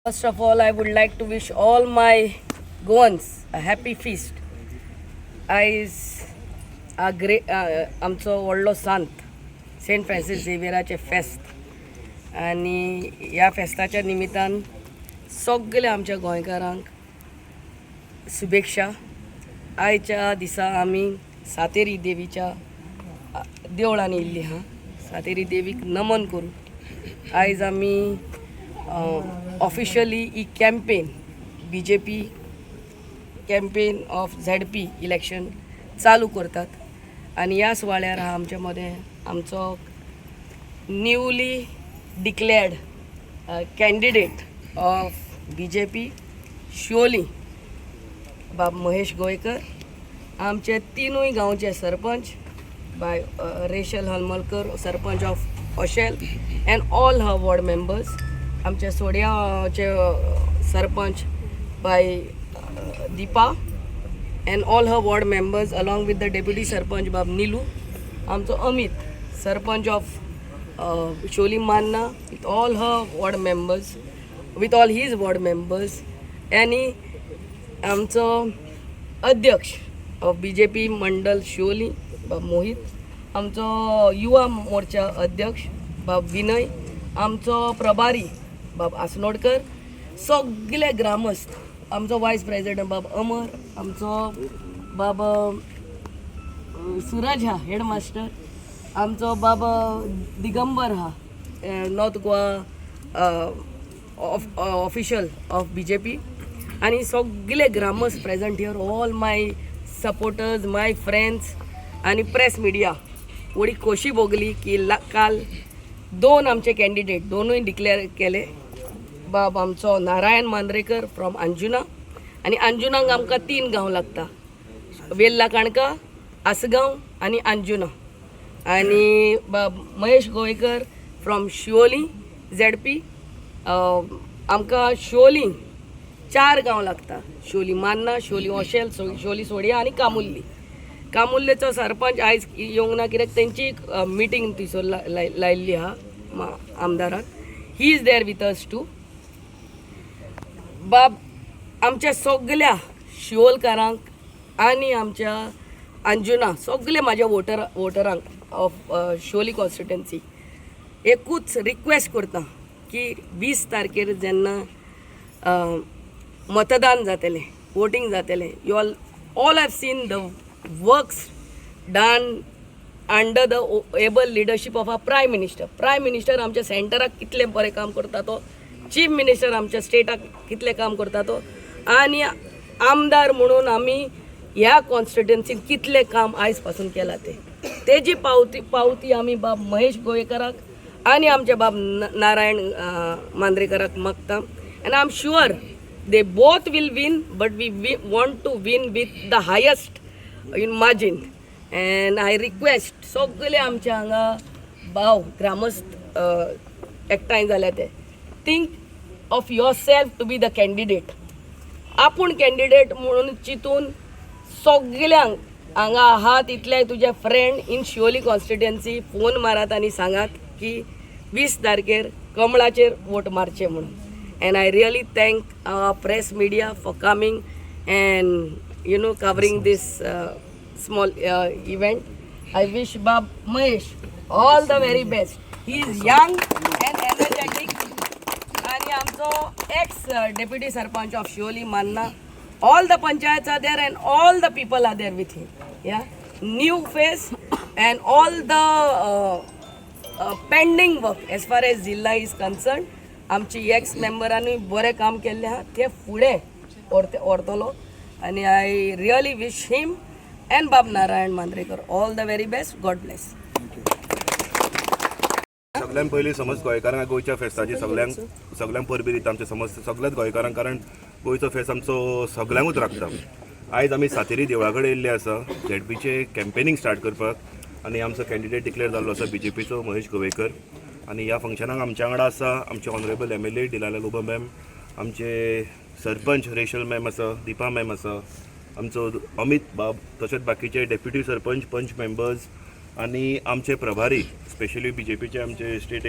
First of all, I would like to wish all my Goans a happy feast. आयज आमचो व्हडलो सांत Saint Francis झेवियराचें फेस्त आनी ह्या फेस्ताच्या निमित्तान सगळ्या आमच्या गोंयकारांक शुभेच्छा. आयच्या दिसा आमी सातेरी देवीच्या देवळान येयल्ली हा. सातेरी देवीक नमन करूं. आयज आमी ऑफिशियली ही campaign BJP campaign of ZP election चालू करतात आणि ह्या सुवाळ्यार हा आमच्या मदें आमचो newly declared candidate of BJP Shivoli Bab Mahesh Goykar, आमचे तिनूय गांवचे sarpanch Bai Rachel Halmalkar sarpanch of Oxel and all her ward members, आमचे सोड्याचे sarpanch Bai Deepa and all her ward members along with the deputy sarpanch Bab Nilu, आमचो Amit sarpanch of Sholi Manna with all her ward members with all his ward members, आणि आमचो अध्यक्ष of BJP मंडल शिवोली बाब मोहित, आमचो युवा मोर्चा अध्यक्ष बाब विनय, आमचो प्रभारी बाब आसनोडकर, सगळे ग्रामस्थ, आमचो वायस प्रेसिडेंट बाब अमर, आमचो बाब सुरज हा हेडमास्टर, आमचो बाब दिगंबर हा north Goa official of BJP, आणि सगळे ग्रामस्थ present here, all my supporters, my friends आणि प्रेस मिडिया. थोडी खोशी भोगली की काल दोन आमचे कॅन्डिडेट दोनूय डिक्लेअर केले. बाब आमचो नारायण मांद्रेकर फ्रॉम अंजुना, आणि अंजुनाक आमकां 3 गांव लागता, वेल्ला काणका, आसगांव आणि अंजुना, आणि बाब महेश गोयकर फ्रॉम शिवोली ZP, आमकां शिवोली 4 गांव लागता, शिवोली मान्ना, शिवोली ओशेल, शिवोली सोडिया आणि कामुल्लेचो सरपंच आयज येवंक ना कित्याक तेंची मिटींग थंयसर लायिल्ली आहा आमदाराक. He is there with us too. Bab आमच्या सगळ्या शिवोलकारांक आणि आमच्या अंजुना सगळे माझ्या वोटरांक ऑफ शिवोली कॉन्स्टिट्युएन्सी एकूच रिक्वेस्ट करता की 20 तारखेर जेन्ना मतदान जातलें, वोटींग जातलें, you all have seen the works done under the able leadership of a prime minister आमच्या सेंटराक कितले बरें काम करता तो, चीफ मिनिस्टर आमच्या स्टेटाक कितले काम करता तो, आणि आमदार म्हणून आमी ह्या कॉन्स्टिट्युएन्सीन कितले काम आयज पासून केला तेजी पावती आमी बाब महेश गोयेकराक आणि आमचे बाब नारायण मांद्रेकराक मागता. And I am sure they both will win, but we want to win with the highest in margin. And I request सगळे आमच्या हांगा भाव ग्रामस्थ एकठांय जाल्या ते think of yourself to be the candidate. आपूण कॅन्डिडेट म्हणून चिंतून सगळ्यांक हांगा आहात इतले तुजे friend in Shivoli constituency phone मारात आणि सांगात की 20 तारखेर कमळाचेर वोट मारचे म्हणून. And I really thank our press media for coming and covering this small event. I wish Bab Mahesh all the very best. He is young and energetic. And amcho ex deputy sarpanch of Shioli Manna. All the panchayats are there and all the people are there with him. Yeah, new face and all the pending work as far as Zilla is concerned. आमची ex मेंबरांनी बरें काम केल्लें आहा ते फुडें व्हरतलो, आनी I really wish him and Bab Narayan Mandrekar all the very best. God bless. सगळ्यां पयलीं समज गोंयकारांक गोंयच्या फेस्ताची सगळ्यांक परबी दिता आमचे समज सगळ्याच गोंयकारांक, कारण गोंयचो फेस्त आमचो सगळ्यांकूच लागता. आयज आमी सातेरी देवळा कडेन येयल्ले आसा ZPचे कॅम्पेनींग स्टार्ट करपाक, आनी आमचो कॅन्डिडेट डिक्लेअर जाल्लो आसा BJPचो महेश गोवेकर. आणि ह्या फंक्शनाक आमच्या वांगडा आसा आमचे ऑनरेबल MLA डिलाला लोबो मॅम, आमचे सरपंच रेशल मॅम आसा, दीपा मॅम आसा, आमचो अमित बाब, तशेंच बाकीचे डेप्युटी सरपंच पंच मेंबर्स, आणि आमचे प्रभारी स्पेशली BJPचे आमचे स्टेट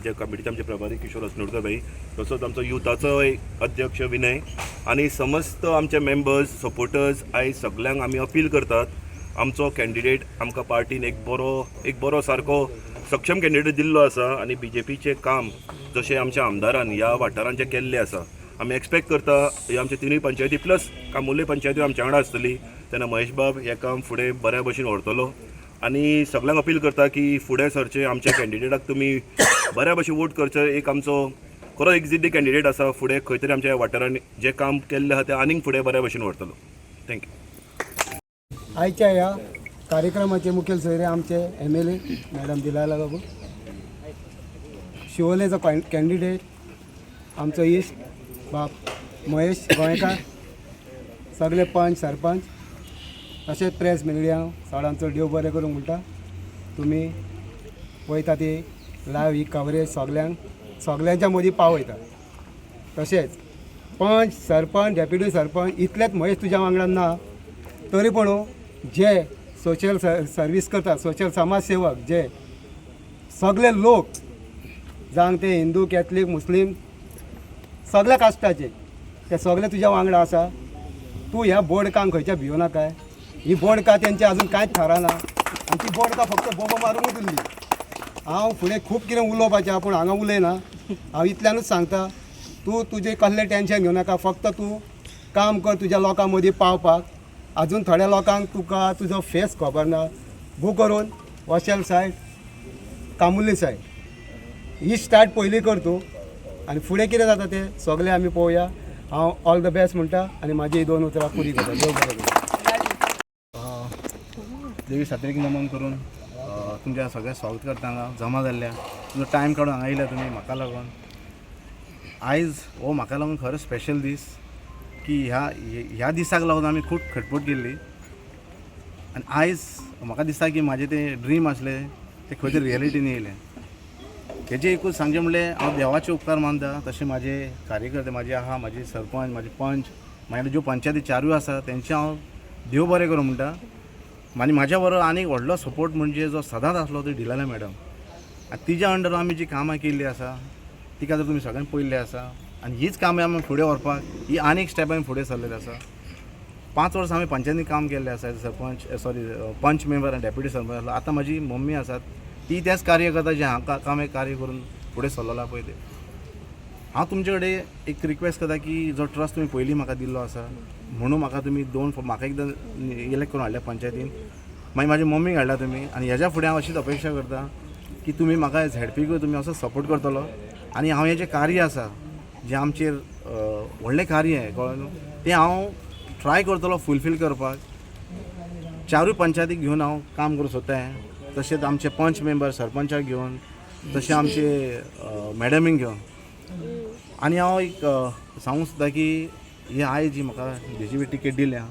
जे कमिटीचे आमचे प्रभारी किशोर अस्नोडकर भाई, तसोच आमचो युथाचो एक अध्यक्ष विनय आणि समस्त आमचे मेंबर्स सपोर्टर्स आयज सगळ्यांक आमी अपील करतात, आमचो कॅन्डिडेट आमकां पार्टीन एक बरो सारको सक्षम कॅन्डिडेट दिल्लो आसा आणि BJPचे काम जशें आमच्या आमदारान ह्या वाठारांत जें केल्लें आसा, आमी एक्सपेक्ट करता हे आमचे तिनूय पंचायती प्लस कामोले पंचायती आमच्या वांगडा आसतली, तेन्ना महेश बाब हें काम फुडें बऱ्या भशेन व्हरतलो आणि सगळ्यांक अपील करता की फुडें सरचे आमच्या कॅन्डिडेटाक तुमी बऱ्या भशेन वोट करचे. एक आमचो खरो एक्झिटी कॅन्डिडेट आसा, फुडें खंय तरी आमच्या वाठारांत जें काम केल्लें आसा तें आनीक फुडें बऱ्या भशेन व्हरतलो. थँक्यू. आयच्या ह्या कार्यक्रमाचे मुखेल सोयरे आमचे MLA मॅडम दिलायला बाबू, शिवोलेचो कॅन्डिडेट आमचो इश्ट बाप महेश गोंयकार, सगळे पंच सरपंच तशेंच प्रेस मिडिया सगळ्यांचो देव बरें करूंक म्हणटा. तुमी पळयता ती लायव्ह ही कवरेज सगळ्यांच्या मदीं पावयता. तशेंच पंच सरपंच डेप्युटी सरपंच इतलेच महेश तुज्या वांगडान ना, तरी पूण जे सोशल सर्वीस करतात, सोशल समाज सेवक जे सगळे लोक जावं ते हिंदू कॅथलीक मुस्लीम सगळ्या कास्टाचे ते सगळे तुज्या वांगडा आसा. तूं ह्या बोडकांक खंयच्या भियो नाका. ही बोडका तेंचे अजून कांयच थाराना आनी ती बोडका फक्त बोबो मारूंकूच उरली. हांव फुडें खूब कितें उलोवपाचें पूण हांगा उलयना. हांव इतल्यानूच सांगता, तूं तुजें कसलें टेन्शन घेवं नाका, फक्त तूं काम कर तुज्या लोकां मदीं पावपाक. अजून थोड्या लोकांक तुका तुजो फेस खबर ना, भू करून वॉशेल सायड कामुल्ली सायड ही स्टार्ट पयलीं कर तूं आनी फुडें कितें जाता तें सगळें आमी पळोवया. हांव ऑल द बेस्ट म्हणटा आनी म्हाजी ही 2 उतरां पुरी करता. देव बरें करूं. देवी सातेरीक नमन करून तुमच्या सगळ्या स्वागत करता हांगा जमा जाल्ल्या. तुजो टायम काडून हांगा येयल्या तुमी म्हाका लागून. आयज हो म्हाका लागून खरो स्पेशल दीस की ह्या दिसाक लागून आमी खूब खटपट केल्ली आनी आयज म्हाका दिसता की म्हाजें तें ड्रीम आसलें तें खंय तरी रियलिटीन येयलें. हेजें एकूच सांगचें म्हणल्यार हांव देवाचे उपकार मानता, तशें म्हाजे कार्यकर्ते म्हाजे आहा, म्हाजे सरपंच, म्हाजे पंच, म्हाजे ज्यो पंचायती 4 आसा तेंचे हांव देव बरें करूं म्हणटा. आनी म्हाज्या बरोबर आनीक व्हडलो सपोर्ट म्हणजे जो सदांच आसलो तो डिलाला मॅडम. आनी तिच्या अंडर आमी जी कामां केल्लीं आसा तिका जर तुमी सगळ्यांनी पळयल्लें आसा आनी हीच कामां आमी फुडें व्हरपाक ही आनीक स्टेप आमी फुडें सरलेले आसा. 5 वर्सां आमी पंचायतीन काम केल्लें आसा, सरपंच पंच मेंबर आनी डेप्युटी सरपंच आसलो. आतां म्हाजी मम्मी आसात ती तेंच कार्य करता जें हांव काम कार्य करून फुडें सरलेलो पळय तें. हांव तुमचे कडेन एक रिक्वेस्ट करता की जो ट्रस्ट तुमी पयलीं म्हाका दिल्लो आसा म्हणून म्हाका तुमी म्हाका एकदां इलेक्ट करून हाडल्या पंचायतीन, मागीर म्हाजी मम्मीक हाडला तुमी आनी हेज्या फुडें हांव अशीच अपेक्षा करता की तुमी म्हाका झेडपीक तुमी असो सपोर्ट करतलो आनी हांव हें जें कार्य आसा जें आमचेर व्हडलें कार्य कळ्ळें तें हांव ट्राय करतलो फुलफील करपाक. 4 पंचायतीक घेवन हांव काम करूं सोदतां. तशेंच आमचे पंच मेंबर सरपंचाक घेवन, तशें आमचे मॅडमीक घेवन. आनी हांव एक सांगूंक सोदता की ही आयज जी म्हाका BJP टिकेट दिल्या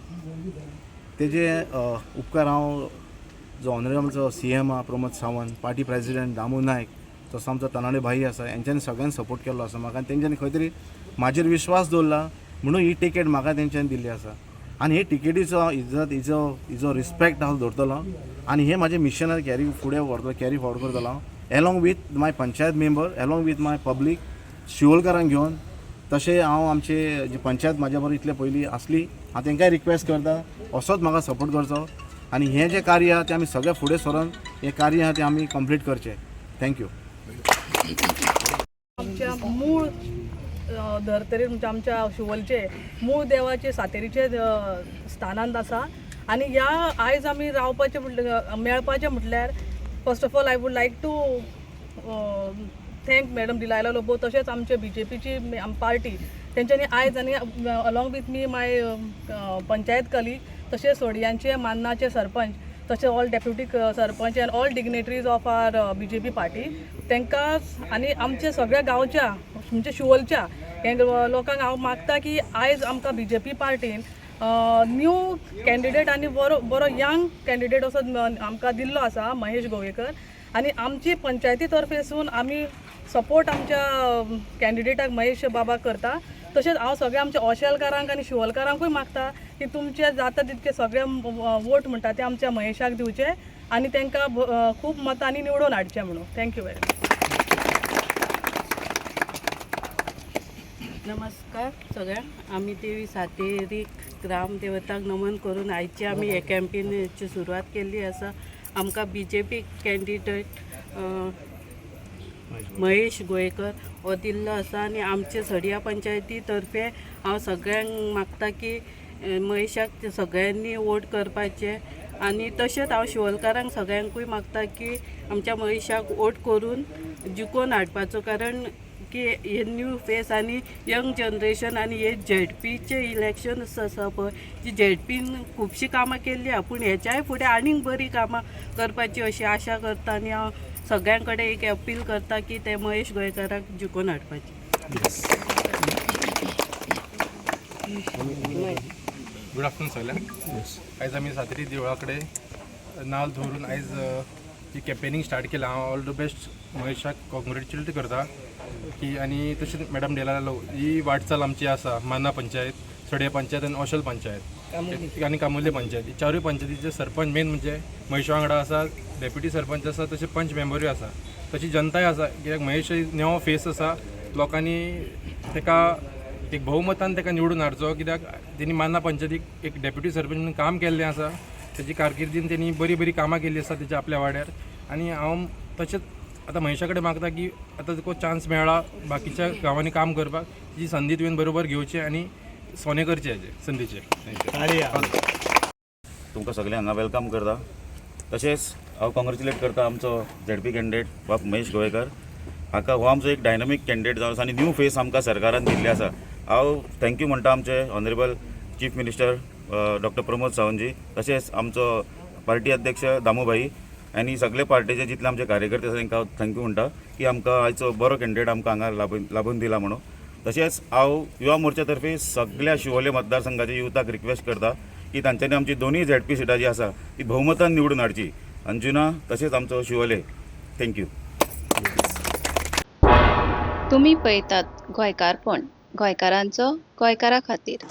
तेजे उपकार हांव जो ऑनरेबलचो CM Pramod Sawant, party president Damu Naik, तसो आमचो तनाडे भाई आसा, हेंच्यांनी सगळ्यांनी सपोर्ट केल्लो आसा म्हाका. तेंच्यांनी खंय तरी म्हाजेर विश्वास दवरला म्हणून ही टिकेट म्हाका तेंच्यांनी दिल्ली आसा. आनी हे टिकेटीचो इज्जत हिजो रिस्पेक्ट हांव दवरतलो आनी हे म्हाजें मिशनर कॅरी फॉरवर्ड करतलो along with my panchayat member, along with my public शिवोलकारांक घेवन. तशें हांव आमचे जी पंचायत म्हाज्या बरोबर इतले पयलीं आसली हांव तेंकांय रिक्वेस्ट करता असोच म्हाका सपोर्ट करचो आनी हें जें कार्य आहा तें आमी सगळें फुडें सरून हें कार्य आहा तें आमी कंप्लीट करचें. थँक्यू. आमच्या मूळ धर्तरेर म्हणजे आमच्या शिवोलचे मूळ देवाचे सातेरीचे स्थानांत आसा आनी ह्या आयज आमी रावपाचें मेळपाचें म्हटल्यार first of all I would like to thank madam Delilah Lobo, तशेंच आमचे BJPची पार्टी तेंच्यांनी आयज आनी along with me my panchayat colleague, तशेंच सोडियांचे मान्नाचे सरपंच, तशेंच all deputy sarpanch and all dignitaries of our BJP party तांकां आनी आमच्या सगळ्या गांवच्या म्हणजे शिवोलच्या लोकांक हांव मागता की आयज आमकां BJP पार्टीन न्यू कॅन्डिडेट आनी बरो यंग कॅन्डिडेट असो आमकां दिल्लो आसा महेश गोवेकर आनी आमची पंचायती तर्फेसून आमी सपोर्ट आमच्या कॅन्डिडेटाक महेश बाबा करता. तशेंच हांव सगळ्या आमच्या ऑशेलकारांक आनी शिवोलकारांकूय मागता की तुमचे जाता तितके सगळे वोट म्हणटा ते आमच्या महेशाक दिवचे आणि तांकां खूब मतांनी निवडून हाडचें म्हणून. Thank you very much. नमस्कार सगळ्यांक. आमी देवी सातेरी ग्रामदेवताक नमन करून आयची आमी हे कॅम्पेनीची सुरवात केल्ली आसा. आमकां BJP कॅन्डिडेट महेश गोयेकर हो दिल्लो आसा आनी आमचे सडिया पंचायती तर्फे हांव सगळ्यांक मागता की महेशाक सगळ्यांनी वोट करपाचे आणि तशेंच हांव शिवोलकारांक सगळ्यांकूय मागता की आमच्या महेशाक वोट करून जिखून हाडपाचो. कारण की हे न्यू फेस आणि यंग जनरेशन आणि हे ZPचे इलेक्शन आसा पळय, जी ZPन खुबशीं कामां केल्ली आहा, पूण हेच्याय फुडें आनीक बरी कामां करपाची अशी आशा करता आनी हांव सगळ्यां कडेन एक अपील करता की ते महेश गोयकाराक जिखून हाडपाचे. गुड आफ्टरनून सगळ्यांक. आयज आमी सातेरी देवळा कडेन नाल्ल दवरून आयज ही कॅम्पेनींग स्टार्ट केलां. हांव ऑल द बेस्ट महेशाक कॉंग्रेच्युलेट करता की आनी तशेंच मॅडम डेलालो ही वाटचाल आमची आसा. माना पंचायत, सड्या पंचायत आनी ओशल पंचायत आनी कामोले पंचायत, ही चारूय पंचायतीचे सरपंच मेन म्हणजे महेशा वांगडा आसा, डेप्युटी सरपंच आसा, तशें पंच मेंबरूय आसा, तशी जनताय आसा. कित्याक महेश नेवो फेस आसा. लोकांनी ताका एक भोवमतान ताका निवडून हाडचो, कित्याक तेणी माना पंचायतीक एक डेप्युटी सरपंच म्हणून काम केल्लें आसा. तेजी कारकिर्दीन तेणी बरी बरी कामां केल्लीं आसा तेच्या आपल्या वाड्यार. आनी हांव तशेंच आतां महेशा कडेन मागता की आतां तुका चान्स मेळ्ळा बाकीच्या गांवांनी काम करपाक, जी संदी तुवें बरोबर घेवची आनी सोने करचें हेजे संदीचेर. तुमकां सगळ्यांक हांगा वेलकम करता. तशेंच हांव कॉंग्रेच्युलेट करता आमचो ZP कॅन्डिडेट बाब महेश गोयेकर हाका. हो आमचो एक डायनामीक कॅन्डिडेट जावन आसा आनी न्यू फेस आमकां सरकारान दिल्ली आसा. हांव थँक्यू म्हणटा आमचे honourable chief minister doctor Pramod सावंतजी, तशेंच आमचो पार्टी अध्यक्ष दामूभाई आनी सगळे पार्टीचे जितले आमचे कार्यकर्ते आसा तांकां थँक्यू म्हणटा की आमकां आयचो बरो कॅन्डिडेट आमकां हांगा लाभून दिला म्हणून. तशेंच हांव युवा मोर्चा तर्फे सगळ्या शिवोले मतदारसंघाच्या युथाक रिक्वेस्ट करता की तांच्यांनी आमची दोनूय ZP सिटां जी आसा ती भोवमतान निवडून हाडची. अंजुना तशेंच आमचो शिवोले. थँक्यू. तुम्ही पळयतात गोंयकारपण, गोंयकारांचो गोंयकारा खातीर.